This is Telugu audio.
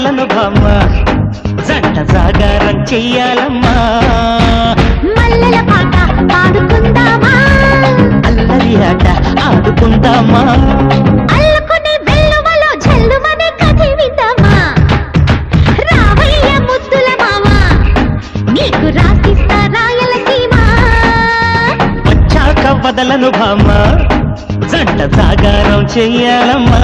వదలను భామ జంట జాగారం చెయ్యాలమ్మా మల్లెల పాట పాడుకుందామా అల్లరి ఆట ఆడుకుందామా అల్లుకునే వెల్లువలో జల్లుమనే కథ విందామా రావయ్య ముద్దుల మామ నీకు రాసిస్తా రాయలసీమ వచ్చాక వదలను భామ జంట జాగారం చెయ్యాలమ్మా